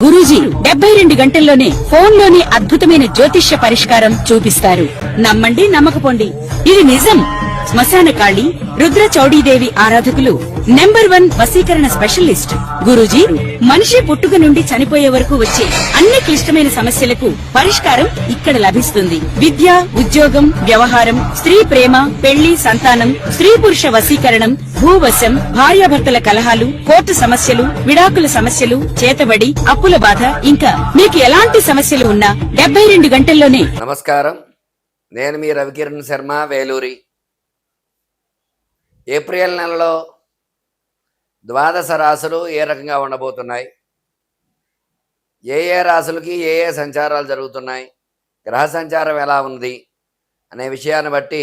గురూజీ 72 గంటల్లోనే ఫోన్లోని అద్భుతమైన జ్యోతిష్య పరిష్కారం చూపిస్తారు. నమ్మండి, నమ్మకపోండి, ఇది నిజం. శ్మశాన కాళి రుద్ర చౌడీదేవి ఆరాధకులు నంబర్ 1 వశీకరణ స్పెషలిస్ట్ గురూజీ. మనిషి పుట్టుక నుండి చనిపోయే వరకు వచ్చే అన్ని క్లిష్టమైన సమస్యలకు పరిష్కారం ఇక్కడ లభిస్తుంది. విద్య, ఉద్యోగం, వ్యవహారం, స్త్రీ ప్రేమ, పెళ్లి, సంతానం, స్త్రీ పురుష వశీకరణం, భూవశం, భార్యాభర్తల కలహాలు, కోర్టు సమస్యలు, విడాకుల సమస్యలు, చేతబడి, అప్పుల బాధ, ఇంకా మీకు ఎలాంటి సమస్యలు ఉన్నా 72 గంటల్లోనే. నమస్కారం, నేను మీ రవికిరణ్ శర్మ, వేలూరి. ఏప్రిల్ నెలలో ద్వాదశ రాశులు ఏ రకంగా ఉండబోతున్నాయి, ఏ రాశులకి ఏ సంచారాలు జరుగుతున్నాయి, గ్రహ సంచారం ఎలా ఉంది అనే విషయాన్ని బట్టి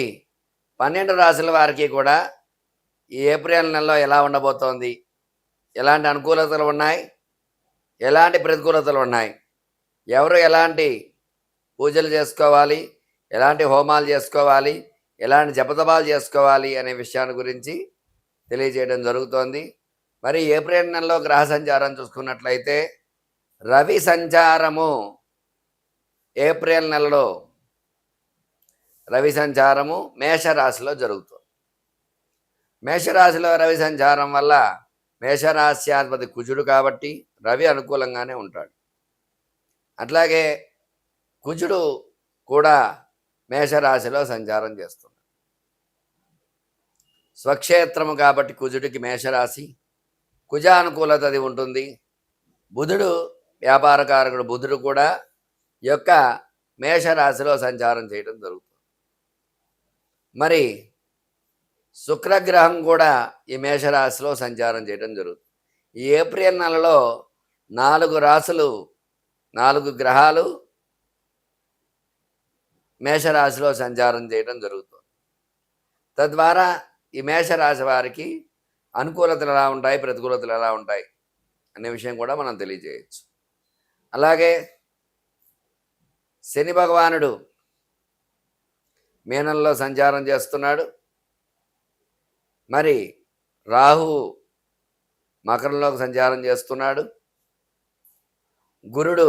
12 రాశుల వారికి కూడా ఈ ఏప్రిల్ నెలలో ఎలా ఉండబోతోంది, ఎలాంటి అనుకూలతలు ఉన్నాయి, ఎలాంటి ప్రతికూలతలు ఉన్నాయి, ఎవరు ఎలాంటి పూజలు చేసుకోవాలి, ఎలాంటి హోమాలు చేసుకోవాలి, ఎలాంటి జపతపాలు చేసుకోవాలి అనే విషయాన్ని గురించి తెలియజేయడం జరుగుతోంది. మరి ఏప్రిల్ నెలలో గ్రహ సంచారం చూసుకున్నట్లయితే రవి సంచారము ఏప్రిల్ నెలలో రవి సంచారము మేషరాశిలో జరుగుతుంది. మేషరాశిలో రవి సంచారం వల్ల మేషరాశ్యాధిపతి కుజుడు కాబట్టి రవి అనుకూలంగానే ఉంటాడు. అట్లాగే కుజుడు కూడా మేషరాశిలో సంచారం చేస్తున్నాడు. స్వక్షేత్రము కాబట్టి కుజుడికి మేషరాశి, కుజానుకూలత అది ఉంటుంది. బుధుడు వ్యాపారకారకుడు బుధుడు కూడా ఈ యొక్క మేషరాశిలో సంచారం చేయడం జరుగుతుంది. మరి శుక్రగ్రహం కూడా ఈ మేషరాశిలో సంచారం చేయడం జరుగుతుంది. ఈ ఏప్రిల్ నెలలో 4 రాశులు, 4 గ్రహాలు మేషరాశిలో సంచారం చేయడం జరుగుతుంది. తద్వారా ఈ మేషరాశి వారికి అనుకూలతలు ఎలా ఉంటాయి, ప్రతికూలతలు ఎలా ఉంటాయి అనే విషయం కూడా మనం తెలియజేయచ్చు. అలాగే శని భగవానుడు మీనంలో సంచారం చేస్తున్నాడు. మరి రాహు మకరంలోకి సంచారం చేస్తున్నాడు. గురుడు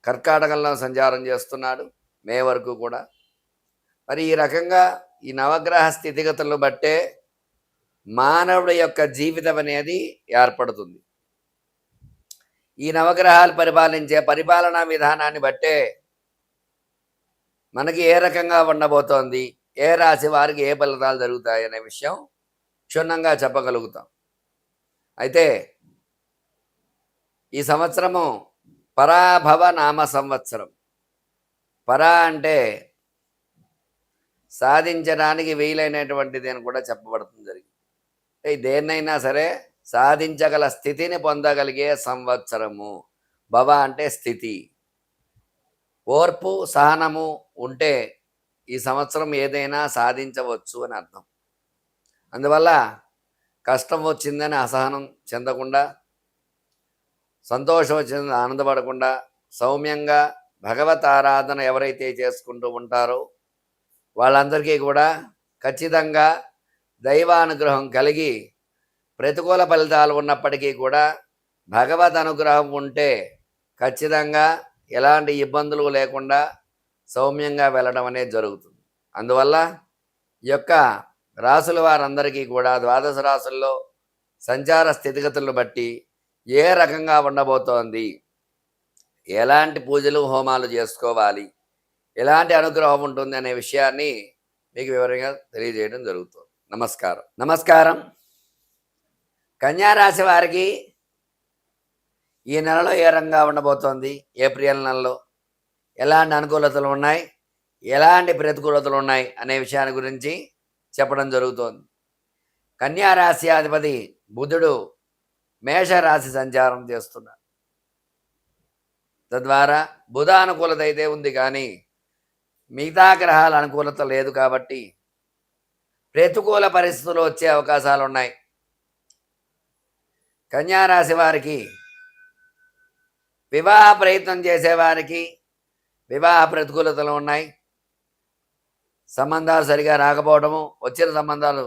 కర్కాటకంలో సంచారం చేస్తున్నాడు మే వరకు కూడా. మరి ఈ రకంగా ఈ నవగ్రహ స్థితిగతులను బట్టే మానవుడి యొక్క జీవితం అనేది ఏర్పడుతుంది. ఈ నవగ్రహాలు పరిపాలించే పరిపాలనా విధానాన్ని బట్టే మనకి ఏ రకంగా ఉండబోతోంది, ఏ రాశి వారికి ఏ ఫలితాలు జరుగుతాయి అనే విషయం క్షుణ్ణంగా చెప్పగలుగుతాం. అయితే ఈ సంవత్సరము పరాభవ నామ సంవత్సరం. పరా అంటే సాధించడానికి వీలైనటువంటిది అని కూడా చెప్పబడుతుంది జరిగింది. అంటే దేన్నైనా సరే సాధించగల స్థితిని పొందగలిగే సంవత్సరము. భవ అంటే స్థితి, ఓర్పు, సహనము ఉంటే ఈ సంవత్సరం ఏదైనా సాధించవచ్చు అని అర్థం. అందువల్ల కష్టం వచ్చిందని అసహనం చెందకుండా, సంతోషం వచ్చిందని ఆనందపడకుండా, సౌమ్యంగా భగవత్ ఆరాధన ఎవరైతే చేసుకుంటూ ఉంటారో వాళ్ళందరికీ కూడా ఖచ్చితంగా దైవానుగ్రహం కలిగి ప్రతికూల ఫలితాలు ఉన్నప్పటికీ కూడా భగవద్ అనుగ్రహం ఉంటే ఖచ్చితంగా ఎలాంటి ఇబ్బందులు లేకుండా సౌమ్యంగా వెళ్ళడం అనేది జరుగుతుంది. అందువల్ల ఈ యొక్క రాసుల వారందరికీ కూడా ద్వాదశ రాసుల్లో సంచార స్థితిగతులను బట్టి ఏ రకంగా ఉండబోతోంది, ఎలాంటి పూజలు హోమాలు చేసుకోవాలి, ఎలాంటి అనుగ్రహం ఉంటుంది అనే విషయాన్ని మీకు వివరంగా తెలియజేయడం జరుగుతుంది. నమస్కారం. కన్యారాశి వారికి ఈ నెలలో ఏ రకంగా ఉండబోతోంది, ఏప్రిల్ నెలలో ఎలాంటి అనుకూలతలు ఉన్నాయి, ఎలాంటి ప్రతికూలతలు ఉన్నాయి అనే విషయాన్ని గురించి చెప్పడం జరుగుతోంది. కన్యారాశి అధిపతి బుధుడు మేషరాశి సంచారం చేస్తున్నాడు. తద్వారా బుధ అనుకూలత అయితే ఉంది, కానీ మిగతా గ్రహాల అనుకూలత లేదు కాబట్టి ప్రతికూల పరిస్థితులు వచ్చే అవకాశాలు ఉన్నాయి. కన్యారాశి వారికి వివాహ ప్రయత్నం చేసేవారికి వివాహ ప్రతికూలతలు ఉన్నాయి. సంబంధాలు సరిగా రాకపోవడము, వచ్చిన సంబంధాలు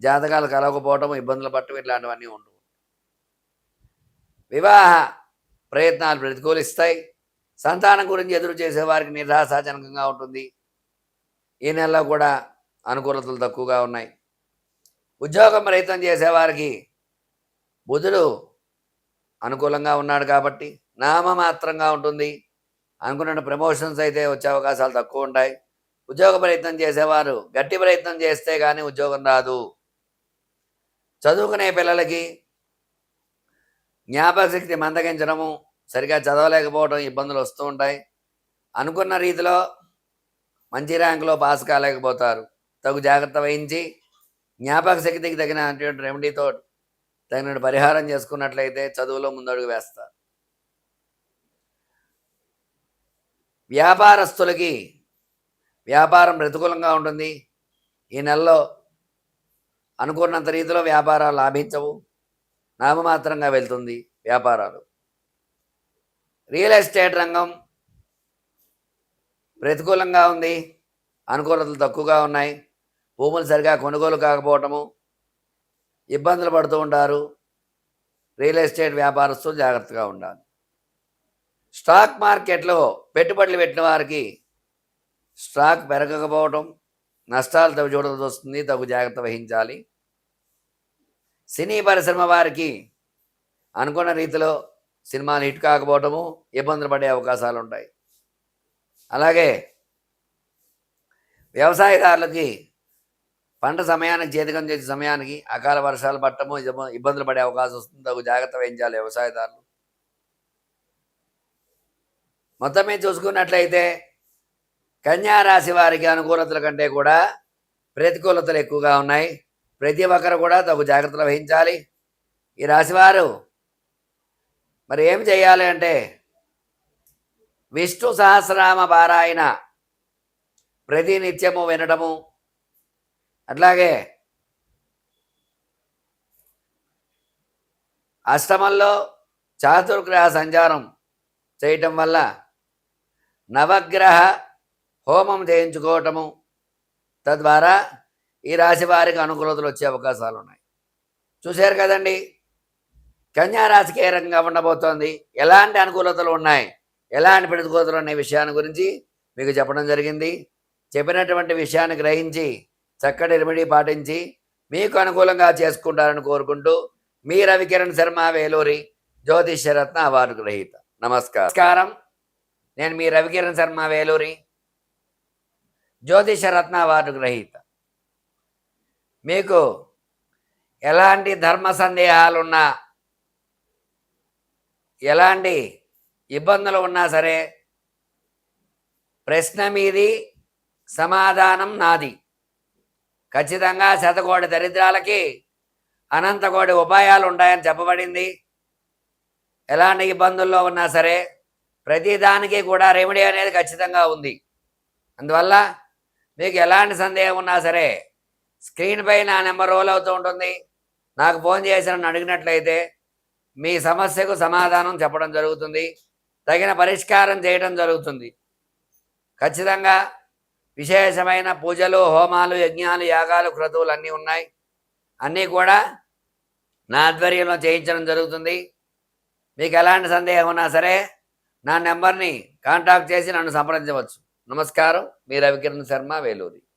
జాతకాలు కలవకపోవడము, ఇబ్బందులు పట్టడం, ఇట్లాంటివన్నీ ఉండవు. వివాహ ప్రయత్నాలు ప్రతికూలిస్తాయి. సంతానం గురించి ఎదురు చేసేవారికి నిరాశాజనకంగా ఉంటుంది. ఈ నెలలో కూడా అనుకూలతలు తక్కువగా ఉన్నాయి. ఉద్యోగం ప్రయత్నం చేసేవారికి బుధుడు అనుకూలంగా ఉన్నాడు కాబట్టి నామమాత్రంగా ఉంటుంది. అనుకున్న ప్రమోషన్స్ అయితే వచ్చే అవకాశాలు తక్కువ ఉంటాయి. ఉద్యోగ ప్రయత్నం చేసేవారు గట్టి ప్రయత్నం చేస్తే కానీ ఉద్యోగం రాదు. చదువుకునే పిల్లలకి జ్ఞాపక శక్తి మందగించడము, సరిగా చదవలేకపోవడం ఇబ్బందులు వస్తూ ఉంటాయి. అనుకున్న రీతిలో మంచి ర్యాంకులో పాస్ కాలేకపోతారు. తగు జాగ్రత్త వహించి జ్ఞాపక శక్తికి తగినటువంటి రెమెడీతో తగిన పరిహారం చేసుకున్నట్లయితే చదువులో ముందడుగు వేస్తారు. వ్యాపారస్తులకి వ్యాపారం ప్రతికూలంగా ఉంటుంది. ఈ నెలలో అనుకున్నంత రీతిలో వ్యాపారాలు లాభించవు, నామమాత్రంగా వెళ్తుంది వ్యాపారాలు. రియల్ ఎస్టేట్ రంగం ప్రతికూలంగా ఉంది, అనుకూలతలు తక్కువగా ఉన్నాయి. భూములు సరిగా కొనుగోలు కాకపోవటము, ఇబ్బందులు పడుతూ ఉంటారు. రియల్ ఎస్టేట్ వ్యాపారస్తులు జాగ్రత్తగా ఉండాలి. స్టాక్ మార్కెట్లో పెట్టుబడులు పెట్టిన వారికి స్టాక్ పెరగకపోవటం, నష్టాలు తగు చూడాల్సి వస్తుంది, తగు జాగ్రత్త వహించాలి. సినీ పరిశ్రమ వారికి అనుకున్న రీతిలో సినిమాలు హిట్ కాకపోవటము, ఇబ్బందులు పడే అవకాశాలు ఉంటాయి. అలాగే వ్యవసాయదారులకి పంట సమయానికి చేతికం చేసే సమయానికి అకాల వర్షాలు పట్టము, ఇబ్బందులు పడే అవకాశం వస్తుంది. తగు జాగ్రత్త వహించాలి వ్యవసాయదారులు. మొత్తం మీద చూసుకున్నట్లయితే కన్యా రాశి వారికి అనుకూలతల కంటే కూడా ప్రతికూలతలు ఎక్కువగా ఉన్నాయి. ప్రతి ఒక్కరు కూడా తగు జాగ్రత్తలు వహించాలి. ఈ రాశివారు మరి ఏం చేయాలి అంటే విష్ణు సహస్రనామ పారాయణ ప్రతి నిత్యము వినటము, అట్లాగే అష్టమంలో చాతుర్గ్రహ సంచారం చేయటం వల్ల నవగ్రహ హోమం చేయించుకోవటము, తద్వారా ఈ రాశి వారికి అనుకూలతలు వచ్చే అవకాశాలు ఉన్నాయి. చూశారు కదండి, కన్యా రాశికి ఏ రకంగా ఉండబోతోంది, ఎలాంటి అనుకూలతలు ఉన్నాయి, ఎలాంటి ప్రతికూలతలు అనే విషయాన్ని గురించి మీకు చెప్పడం జరిగింది. చెప్పినటువంటి విషయాన్ని గ్రహించి చక్కటి రెమెడీ పాటించి మీకు అనుకూలంగా చేసుకుంటారని కోరుకుంటూ మీ రవికిరణ్ శర్మ, వేలూరి జ్యోతిష్యరత్న అవార్డు గ్రహీత. నమస్కారం. నేను మీ రవికిరణ్ శర్మ, వేలూరి జ్యోతిషరత్న అవార్డు గ్రహీత. మీకు ఎలాంటి ధర్మ సందేహాలున్నా, ఎలాంటి ఇబ్బందులు ఉన్నా సరే ప్రశ్న మీది, సమాధానం నాది. ఖచ్చితంగా శతకోటి దరిద్రాలకి అనంతకోటి ఉపాయాలు ఉంటాయని చెప్పబడింది. ఎలాంటి ఇబ్బందుల్లో ఉన్నా సరే ప్రతిదానికి కూడా రెమెడీ అనేది ఖచ్చితంగా ఉంది. అందువల్ల మీకు ఎలాంటి సందేహం ఉన్నా సరే స్క్రీన్పై నా నెంబర్ రోల్ అవుతూ ఉంటుంది. నాకు ఫోన్ చేసి నన్ను అడిగినట్లయితే మీ సమస్యకు సమాధానం చెప్పడం జరుగుతుంది, తగిన పరిష్కారం చేయడం జరుగుతుంది. ఖచ్చితంగా విశేషమైన పూజలు, హోమాలు, యజ్ఞాలు, యాగాలు, క్రతువులు అన్నీ ఉన్నాయి. అన్నీ కూడా నా ఆధ్వర్యంలో చేయించడం జరుగుతుంది. మీకు ఎలాంటి సందేహం ఉన్నా సరే నా నెంబర్ని కాంటాక్ట్ చేసి నన్ను సంప్రదించవచ్చు. నమస్కారం. మీ రవికిరణ్ శర్మ, వేలూరి.